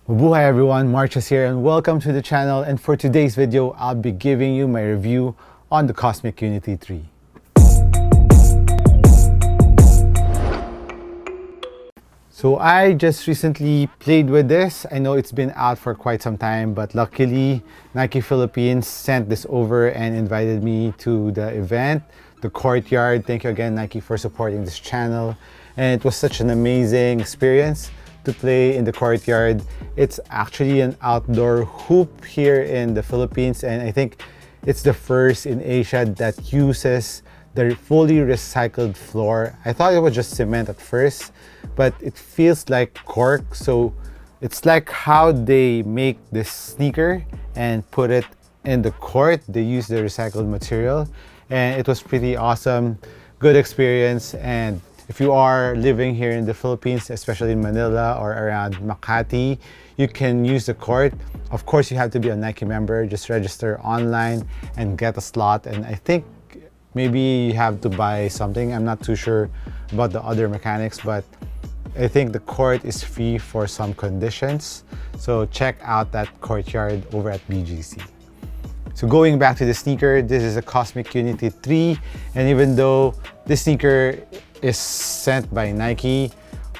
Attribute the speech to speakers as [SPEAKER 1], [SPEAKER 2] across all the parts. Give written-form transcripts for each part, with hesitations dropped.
[SPEAKER 1] Mabuhay everyone, MARKCHES here and welcome to the channel, and for today's video I'll be giving you my review on the Cosmic Unity 3. So I just recently played with this. I know it's been out for quite some time, but luckily Nike Philippines sent this over and invited me to the event, the courtyard. Thank you again, Nike, for supporting this channel. And it was such an amazing experience to play in the courtyard. It's actually an outdoor hoop here in the Philippines, and I think it's the first in Asia that uses the fully recycled floor. I thought it was just cement at first, but it feels like cork. So it's like how they make this sneaker and put it in the court. They use the recycled material, and it was pretty awesome. Good experience. And if you are living here in the Philippines, especially in Manila or around Makati, you can use the court. Of course, you have to be a Nike member. Just register online and get a slot. And I think maybe you have to buy something. I'm not too sure about the other mechanics, but I think the court is free for some conditions. So check out that courtyard over at BGC. So going back to the sneaker, this is a Cosmic Unity 3. And even though this sneaker is sent by Nike,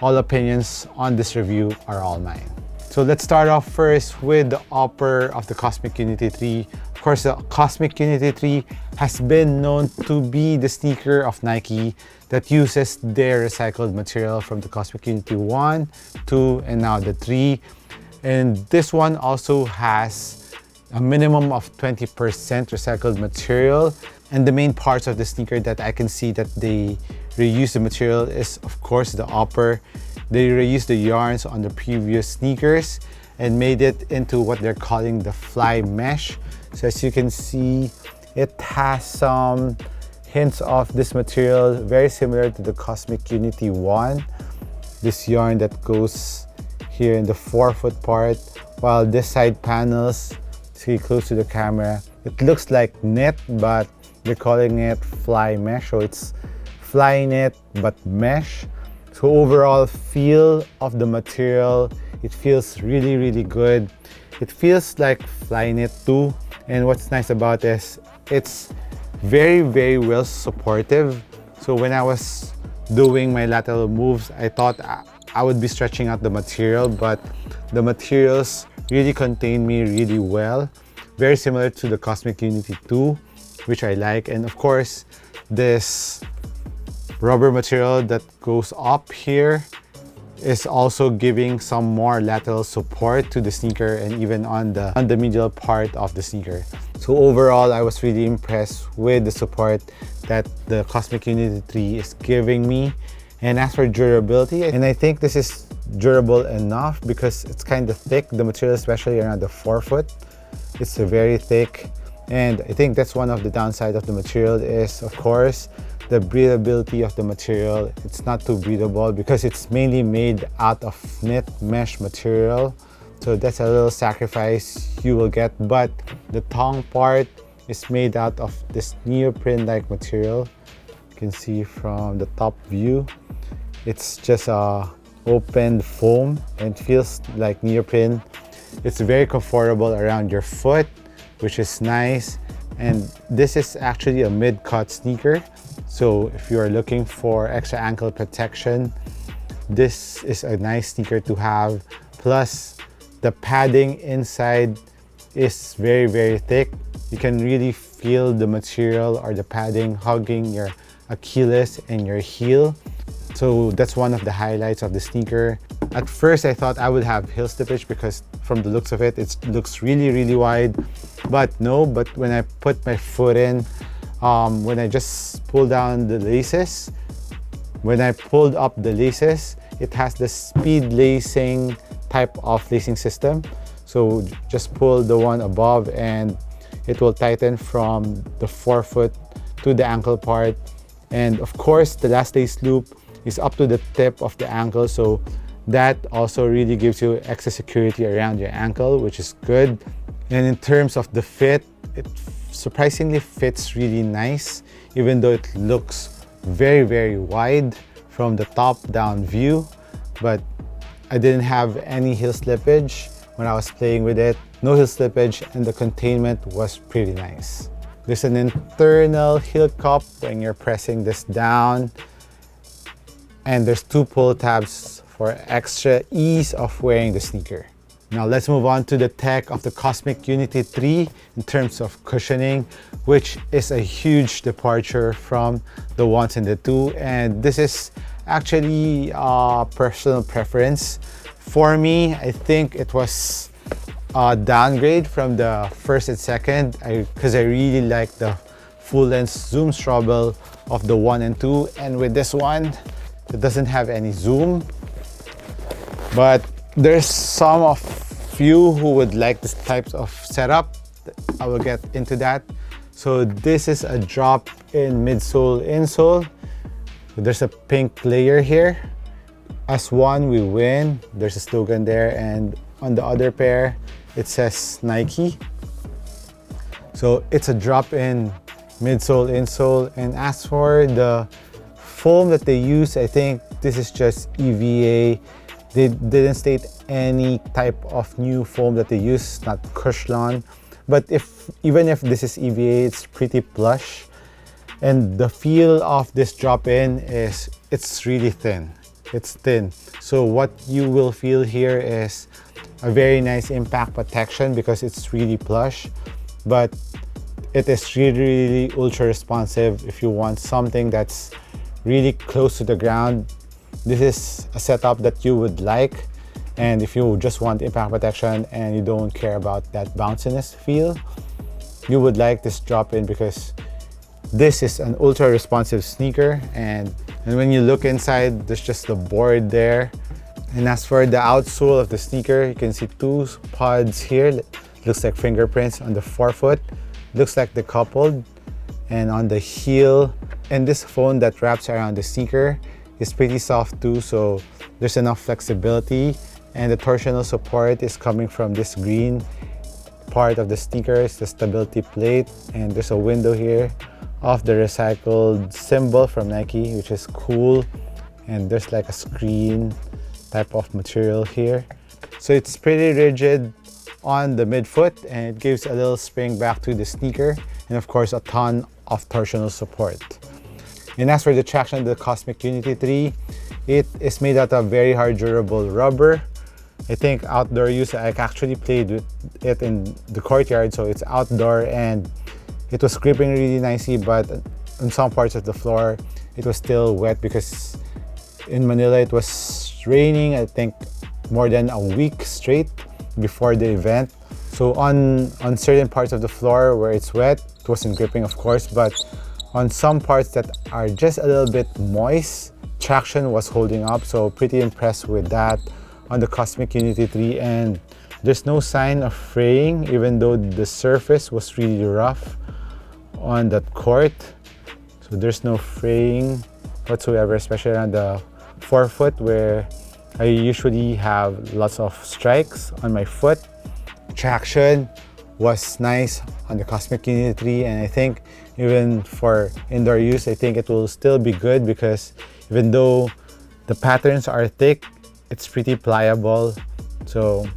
[SPEAKER 1] all opinions on this review are all mine. So let's start off first with the upper of the Cosmic Unity 3. Of course, the Cosmic Unity 3 has been known to be the sneaker of Nike that uses their recycled material from the Cosmic Unity 1, 2, and now the 3. And this one also has a minimum of 20% recycled material. And the main parts of the sneaker that I can see that they reuse the material is, of course, the upper. They reused the yarns on the previous sneakers and made it into what they're calling the fly mesh. So as you can see, it has some hints of this material, very similar to the Cosmic Unity 1. This yarn that goes here in the forefoot part, while this side panels, see close to the camera, it looks like knit, but they're calling it fly mesh. So it's fly knit but mesh. So overall feel of the material, it feels really good. It feels like fly knit too. And what's nice about this, it's very well supportive. So when I was doing my lateral moves, I thought I would be stretching out the material, but the materials really contain me really well. Very similar to the Cosmic Unity 2, which I like. And of course, this rubber material that goes up here is also giving some more lateral support to the sneaker and even on the medial part of the sneaker. So overall, I was really impressed with the support that the Cosmic Unity 3 is giving me. And as for durability, and I think this is durable enough because it's kind of thick, the material, especially around the forefoot. It's very thick, and I think that's one of the downsides of the material is, of course, the breathability of the material. It's not too breathable because it's mainly made out of knit mesh material. So that's a little sacrifice you will get, but the tongue part is made out of this neoprene-like material. You can see from the top view, it's just a open foam and feels like neoprene. It's very comfortable around your foot, which is nice. And this is actually a mid-cut sneaker. So if you are looking for extra ankle protection, this is a nice sneaker to have. Plus, the padding inside is very thick. You can really feel the material or the padding hugging your Achilles and your heel. So that's one of the highlights of the sneaker. At first, I thought I would have heel slippage because from the looks of it, it looks really wide. But no, but when I put my foot in, when I just pulled down the laces, when I pulled up the laces, it has the speed lacing type of lacing system. So just pull the one above and it will tighten from the forefoot to the ankle part. And of course, the last lace loop is up to the tip of the ankle. So that also really gives you extra security around your ankle, which is good. And in terms of the fit, it surprisingly fits really nice, even though it looks very wide from the top down view. But I didn't have any heel slippage. when I was playing with it. No heel slippage, and the containment was pretty nice. There's an internal heel cup when you're pressing this down, and there's 2 pull tabs for extra ease of wearing the sneaker. Now let's move on to the tech of the Cosmic Unity 3 in terms of cushioning, which is a huge departure from the ones and the 2, and this is actually a personal preference. For me, I think it was a downgrade from the first and second, because I really like the full length zoom straddle of the 1 and 2, and with this one, it doesn't have any zoom. But there's some of you who would like this type of setup. I will get into that. So this is a drop in midsole insole. So there's a pink layer here. As one, we win. There's a slogan there, and on the other pair, it says Nike. So it's a drop in midsole insole. And as for the foam that they use, I think this is just EVA. They didn't state any type of new foam that they use, not Cushlon. But even if this is EVA, it's pretty plush. And the feel of this drop-in is, it's really thin. It's thin. So what you will feel here is a very nice impact protection because it's really plush. But it is really ultra responsive if you want something that's really close to the ground. This is a setup that you would like, and if you just want impact protection and you don't care about that bounciness feel, you would like this drop-in because this is an ultra responsive sneaker, and when you look inside, there's just the board there. And as for the outsole of the sneaker, you can see 2 pods here. Looks like fingerprints on the forefoot. Looks like they're coupled. And on the heel, and this foam that wraps around the sneaker is pretty soft too, so there's enough flexibility. And the torsional support is coming from this green part of the sneaker. It's the stability plate, and there's a window here of the recycled symbol from Nike, which is cool. And there's like a screen type of material here. So it's pretty rigid on the midfoot, and it gives a little spring back to the sneaker, and of course a ton of torsional support. And as for the traction of the Cosmic Unity 3, it is made out of very hard, durable rubber. I think outdoor use, I actually played with it in the courtyard, so it's outdoor, and it was gripping really nicely, but on some parts of the floor, it was still wet because in Manila, it was raining, I think, more than a week straight before the event. So on certain parts of the floor where it's wet, it wasn't gripping, of course, but on some parts that are just a little bit moist, traction was holding up, so pretty impressed with that on the Cosmic Unity 3. And there's no sign of fraying, even though the surface was really rough on that court. So there's no fraying whatsoever, especially around the forefoot where I usually have lots of strikes on my foot. Traction was nice on the Cosmic Unity 3, and I think even for indoor use, I think it will still be good because even though the patterns are thick, it's pretty pliable. So,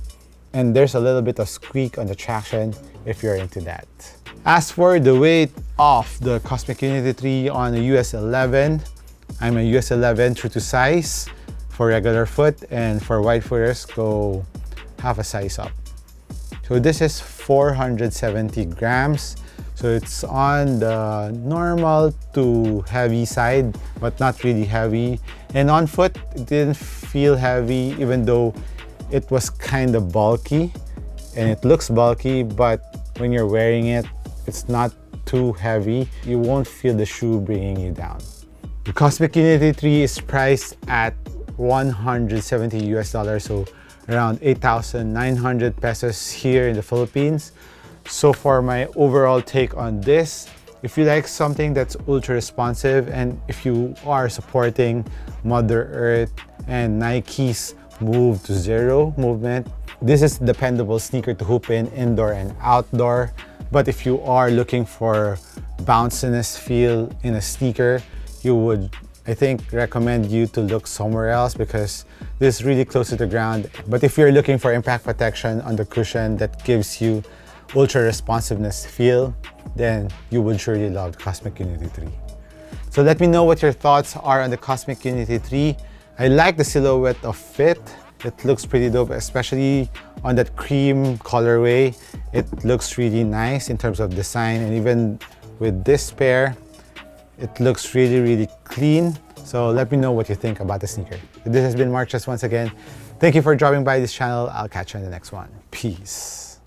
[SPEAKER 1] and there's a little bit of squeak on the traction if you're into that. As for the weight of the Cosmic Unity 3 on a US 11, I'm a US 11 true to size for regular foot, and for wide footers, go half a size up. So this is 470 grams. So it's on the normal to heavy side, but not really heavy. And on foot, it didn't feel heavy, even though it was kind of bulky. And it looks bulky, but when you're wearing it, it's not too heavy. You won't feel the shoe bringing you down. The Cosmic Unity 3 is priced at 170 US dollars, so around 8,900 pesos here in the Philippines. So for my overall take on this, if you like something that's ultra responsive, and if you are supporting Mother Earth and Nike's move to zero movement, this is a dependable sneaker to hoop in indoor and outdoor. But if you are looking for bounciness feel in a sneaker, you would I think recommend you to look somewhere else because this is really close to the ground. But if you're looking for impact protection on the cushion that gives you ultra responsiveness feel, then you would surely love the Cosmic Unity 3. So let me know what your thoughts are on the Cosmic Unity 3. I like the silhouette of fit. It looks pretty dope, especially on that cream colorway. It looks really nice in terms of design, and even with this pair, it looks really, really clean. So let me know what you think about the sneaker. This has been MARKCHES once again. Thank you for dropping by this channel. I'll catch you in the next one. Peace.